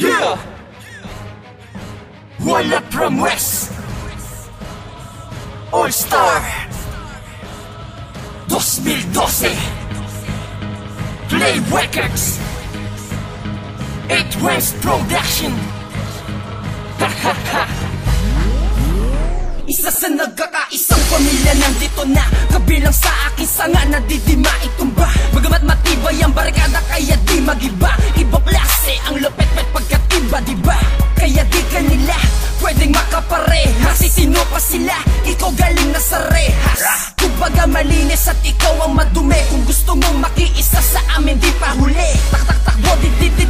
Yeah! Wala from West All Star 2012 Play Records 8 West Production. Isa sa nagkakaisang pamilya nandito na, kabilang sa akin sanga na didima itumba. Bagamat matibay ang barikada kaya di magiba. Ibang klase ang lupet-pet pagkatiba, diba? Kaya di kanila pwedeng makaparehas. Sino pa sila? Ikaw galing na sa rehas. Kumbaga malinis at ikaw ang madumi. Kung gusto mong makiisa sa amin di pa huli. Tak-tak-takbo,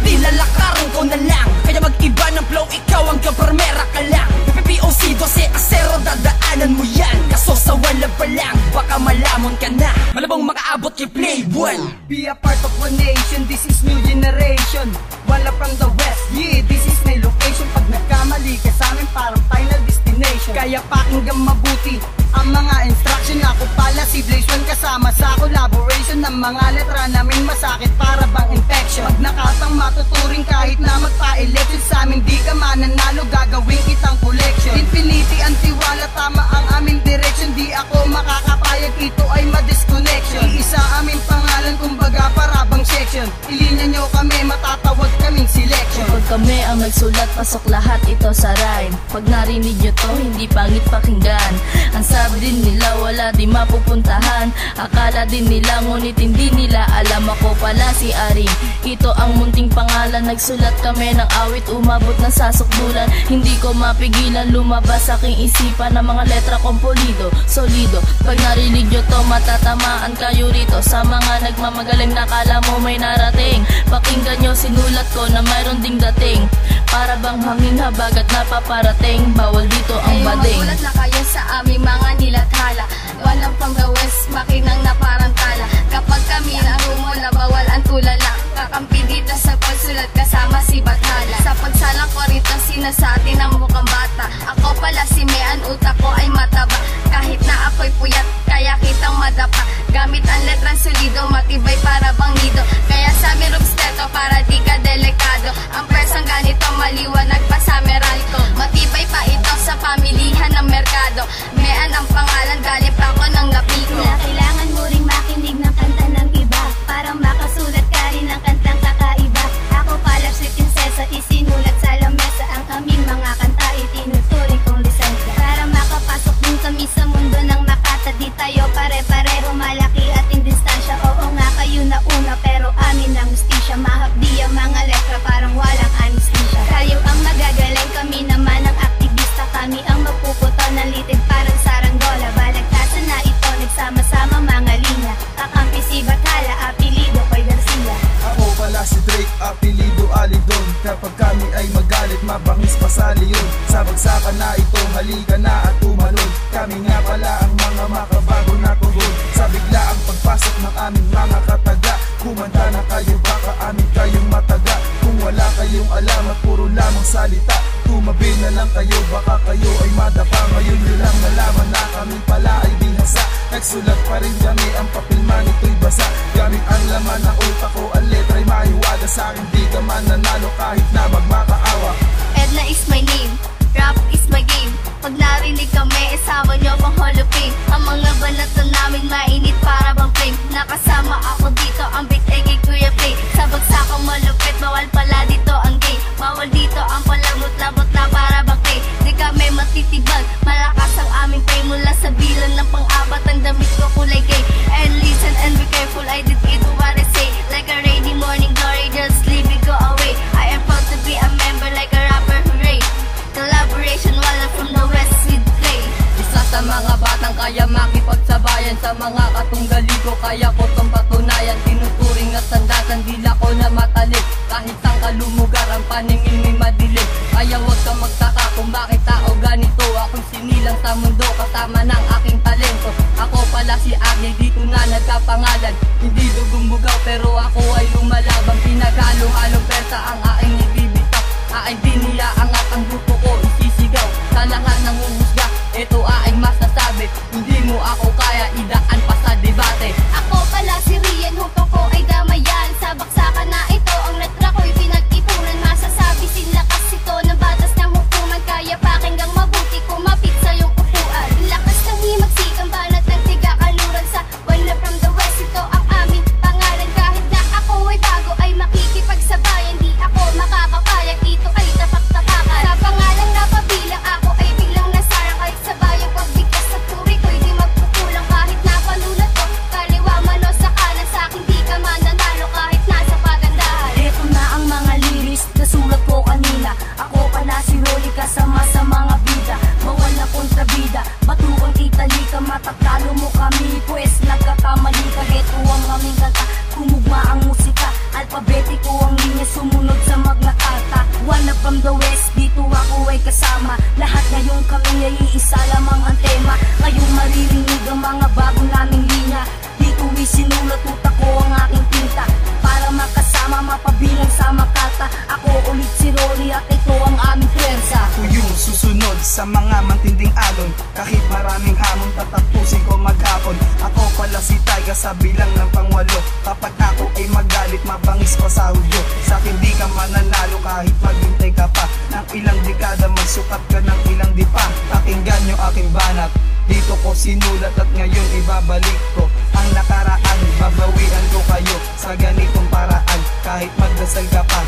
di lalakaran ko na lang. Kaya mag-iba ng flow, ikaw ang kaparmera ka lang. PPOC 12 asero, dadaanan mo yan. Kaso sa wala pa lang, baka malamon ka na. Malabong makaabot kay Playboy. Be a part of one nation, this is new generation. Wala from the west, yeah, this is my location. Pag nagkamali ka sa amin, parang final destination. Kaya pakinggan mabuti ang mga instruction. Ako pala si Blaze One, kasama sa collaboration. Ng mga letra namin masakit para bang infection. Pag nakatang matuturing kahit na magpa-election, sa amin di ka mananalo, gagawin kitang collection. Infinity ang tiwala, tama ang aming direction. Di ako makakapayag, ito ay ma-disconnection. Iisa aming pangalan, kumbaga para bang section. Ilinya nyo kami, matatawag kaming selection. Kapag kami ang nagsulat, pasok lahat ito sa rhyme. Pag narinig nyo to, hindi pangit pakinggan. Ang sabi din nila, wala di mapupuntahan. Akala din nila, ngunit hindi nila alam. Ako pala si Aring, ito ang munting pangalan. Nagsulat kami ng awit, umabot na sa sukdulan. Hindi ko mapigilan, lumabas aking isipan ng mga letra kong pulido, solido. Pag narinig nyo to, matatamaan kayo rito. Sa mga nagmamagaling, nakala mo may narating. Pakinggan nyo, sinulat ko na mayroon ding dating. Para bang hangin habag at napaparating. Bawal dito ang bading. Magulat na kayo sa aming mga nilathala. Walang from the west, makinang na parang tala. Kapag kami narumula, bawal ang tulala. Kakampi dito sa pagsulat, kasama si Bathala. Sa pagsalang ko rito, sinasati ng mukhang bata. Ako pala si Mean, utak ko ay mataba. Kahit na ako'y puyat, kaya kitang madapa. Gamit ang letrang solido, matibay para bang nido. Kaya sa amin rubsteto, para di ka delikado. Ang persang ganito, maliwanag pa sa meralco. Matibay pa ito sa pamilihan ng merkado. Mean ang pangalan, galing pa ako ng napiko. Kailangan mo ring makinig ng kanta ng iba, para makasulat ka rin ng kantang kakaiba. Ako pala si Prinsesa, isinulat sa lamesa. Ang aming mga kanta, itinuturing kong lisensya. Para makapasok din kami sa mundo ng Makata. Di tayo pare-pareho, malaki at indistansya. Oo nga, kayo na una, pero amin ang hustisya. Mahapdi ang mga letra, parang walang anesthesia. Kayo ang magagaling, kami naman ang aktivista. Kami ang magpuputo ng litid parang saranggola. Balagtasan na ito, nagsama-sama mga linya. Kakampi si Bathala, apelido ko'y Garcia. Ako pala si Drake, apelido Alidon. Kapag kami ay magalit, mabangis pa sa leon. Sa bagsakan na ito, halika na at tumalon. Kami nga pala ang mga makabago na tugon. Sa biglaang pagpasok ng aming mga kataga, kumanta na kayo, baka amin kayong mataga. Kung wala kayong alam at puro lamang salita, tumabi na lang kayo, baka kayo ay madapa. Ngayon nyo lang nalaman na kami pala ay bihasa. Nagsulat pa rin kami, ang papel man ito'y basa. Gamit ang laman ng utak ko, ang letra'y mahiwaga. Sa akin di ka man nanalo kahit na magmakaawa. Edna is my name, rap is my game. Pag narinig kami, isama nyo pang Hall of Fame. Ang mga banata namin mainit para bang flame. Nakasama ako dito, ang big egg kay Kuya Play. Sa bagsakang malupit, bawal pala dito ang gay. Bawal dito ang palabot-labot na para bang clay. Di kami matitibag, malakas ang aming pay. Mula sa bilang ng pang-apat, ang damit ko kulay gay. And listen and be careful, I did it what I say. Like a rainy morning glory, just leave it go away. I am proud to be a member like a rapper, hooray. Collaboration, wala from the west with play. Isa sa mga batang kaya makipagsabayan sa mga katunggali ko, kaya ko tong patunayan. Tinuturing na sandasan, dila ko na matalik. Kahit saan ka lumugar, ang paningin may madilim. Kaya huwag kang magtaka kung bakit tao ganito. Ako'y sinilang sa mundo, kasama ng aking talento. Ako pala si Agni, dito na nagkapangalan. Hindi dugumbugaw, pero ako ay lumalabang. Pinaghalo-halong persa ang aking ibibitaw. Aking diniyaangat ang grupo ko, isisigaw. Sa lahat ng huhusga, ito aking masasabi. Hindi mo ako kaya, idaan pa sa debate. Ako pala si Rian, hupang ko ay damayan. Sa baksakan na ito, ang letra ko'y pinag-ipunan. Masasabi sumunod sa Magna Carta. One up from the west, dito ako ay kasama. Lahat ngayon kami ay iisa lamang ang tema. Ngayong maririnig ang mga bago naming linya. Dito isinulat utak ko ang aking tinta, para makasama, mapabilang sa makata. Ako ulit si Rolly at ito ang aming pwersa. Ako yung susunod sa mga matinding alon. Kahit maraming hamon, tatapusin ko maghapon. Ako pala si Taiga sa bilang ng pangwalo. Kapag ako ay magalit, mabangis pa sa hudyo. Sa'kin di ka mananalo kahit maghintay ka pa ng ilang dekada, magsukat ka ng ilang dipa. Pakinggan nyo aking banat, dito ko sinulat at ngayon ibabalik ko ang nakaraan. Babawian ko kayo sa ganitong paraan. Kahit magdasal ka pa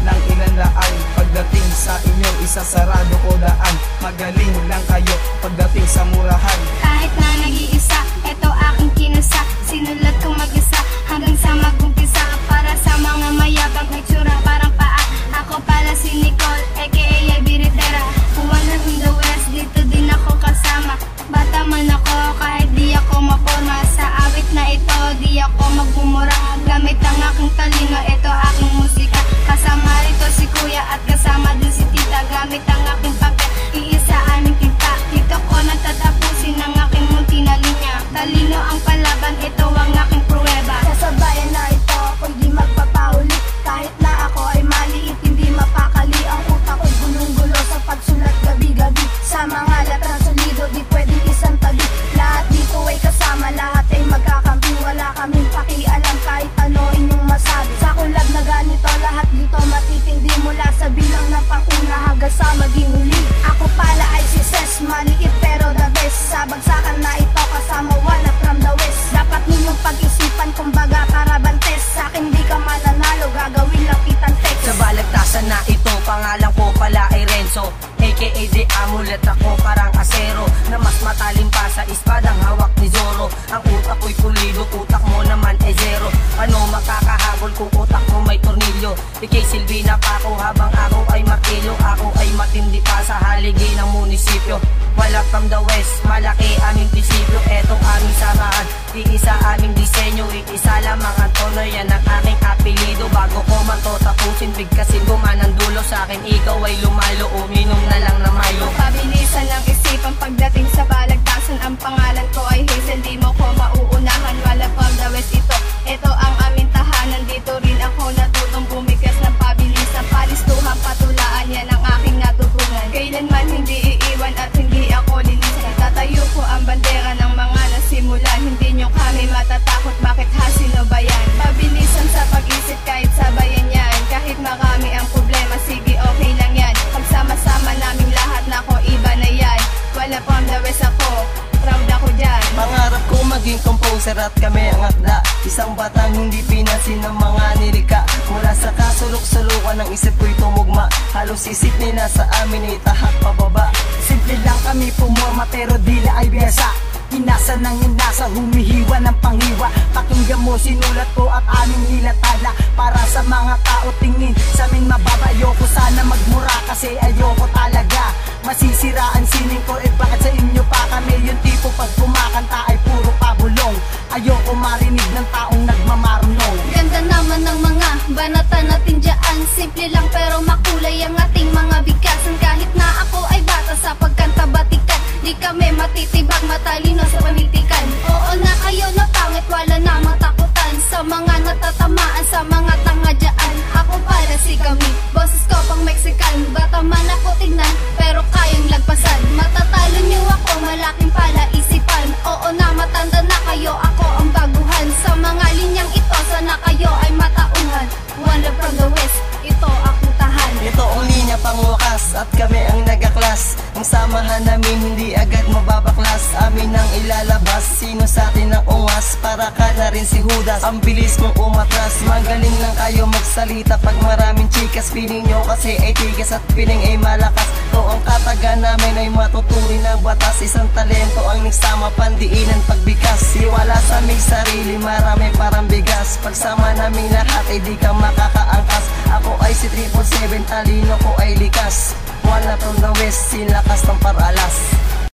ng ilan laan, pagdating sa inyo isasarado ko daan. Magaling lang kayo pagdating sa murahan. Kahit na nag-iisa, eto aking kinasa. Sinulat ko mag-isa hanggang sa mag-umpisa. Para sa mga mayabang nagsura parang paa. Ako pala si Nicole, aka Biritera. One in the west, dito din ako kasama. Bata man ako kahit di ako maporma. Sa awit na ito, di ako magmumura. Gamit ang aking talino, ito aking musika. Kasama rito si kuya at kasama din si tita. Gamit ang aking papel, iisa aming tinta. Dito ko natatapusin ang aking munti na linya. Talino ang palaban, ito ang aking pruweba. Sa bayan na ito, ako'y di magpapahuli. Kahit na ako ay maliit, hindi mapakali. Ang utak ko'y gulong-gulo sa pagsulat gabi-gabi. Sa mga letra solido, di pwedeng isang tabi. Lahat dito ay kasama, lahat ay magkakampi. Wala kaming pakialam kahit ano inyong masabi. Sa kulab na ganito, lahat dito matitindi. Mula sa bilang ng panguna hanggang sa maging huli. Ako pala ay si Ses, maliit pero the best. Sa bagsakan na ito, kasama one up from the west. Dapat ninyong pag-isipan, kumbaga karabantes. Sa akin di ka mananalo, gagawin lang kitang text. Sa balagtasan na ito, pangalan ko pala ay Renzo, aka The Amulet. Ako parang asero na mas matalim pa sa espadang hawak ni Zoro. Ang utak ko'y pulido, utak mo naman ay zero. Ano makakahabol kung utak mo may tornilyo? Ikay silbi na pa ako habang ako ay martilyo. Ako ay matindi pa sa haligi ng munisipyo. Wala from the west, malaki aming prinsipyo. Etong aming samahan, iisa aming disenyo. Iisa lamang ang tono, yan ang aking apelido. Bago ko man to tapusin, bigkasin ko man ang dulo. Sa akin ikaw ay lumalo, uminom na lang na Milo. Pabilisan ng isipan pagdating sa balagtasan. Ang pangalan ko ay Hazel, di mo ko mauunahan. Wala from the west ito, ito ang aming tahanan. Dito rin ako natutong bumigas ng pabilisan. Palistuhan, patulaan, yan ang aking natutunan. Kailanman hindi iiwan at hindi ako lilisan. Tatayo ko ang bandera ng mga nasimulan. Hindi nyo kami matatakot, bakit ha, sino ba yan? Pabilisan sa pag-isip kahit sabayan yan. Kahit marami ang problema, sige okay lang yan. Pagsama-sama naming lahat, nako iba na yan. Wala from the west ako, proud ako dyan. Pangarap ko maging composer at kami ang akda. Isang batang hindi pinansin ng mga nilika. Mula sa kasulok-sulukan ng isip ko'y tumugma. Halos isip nila sa amin itahak pababa. Simple lang kami pumorma pero dila ay biyasa. Inasa ng inasa, humihiwa ng panghiwa. Pakinggan mo, sinulat ko at aming nilatala. Para sa mga tao tingin sa amin mababa. Ayoko sana magmura kasi ayoko talaga masisiraan sining ko. Bakit sa inyo pa kami yung tipo pag kumakanta ay puro pabulong. Ayoko marinig ng taong nagmamarunong. Ganda naman ng mga banata natin dyan. Simple lang pero makulay ang ating mga bigkasan. Kahit na ako ay bata sa pagkanta batikan, di kami matitibag, matalino sa panitikan. Oo na kayo na pangit, wala na matakutan. Sa mga natatamaan, sa mga tanga dyan. Ako para si kami, boses ko pang Mexican. Bata man ako tignan, pero kayang lagpasan. Matatalo niyo ako, malaking pala isipan. Oo na matanda na kayo, ako ang baguhan. Sa mga linyang ito, sana kayo ay matauhan. One love from the west, ito akong tahan. Ito ang linya pangwakas at kami ang nagaklas. Ang samahan namin hindi agad mababaklas. Amin ang ilalabas, sino sa atin ang ungas. Para ka na rin si Judas, ang bilis mong umatras. Magaling lang kayo magsalita pag maraming chikas. Piling nyo kasi ay tigas at piling ay malakas. To ang kataga namin ay matuturin ng batas. Isang talento ang nagsama, pandiinan pagbikas. Iwala sa aming sarili, marami parang bigas. Pagsama namin lahat ay di ka makakaangkas. Ako ay si 777, talino ko ay likas. One up from the west, sinakas ng paralas.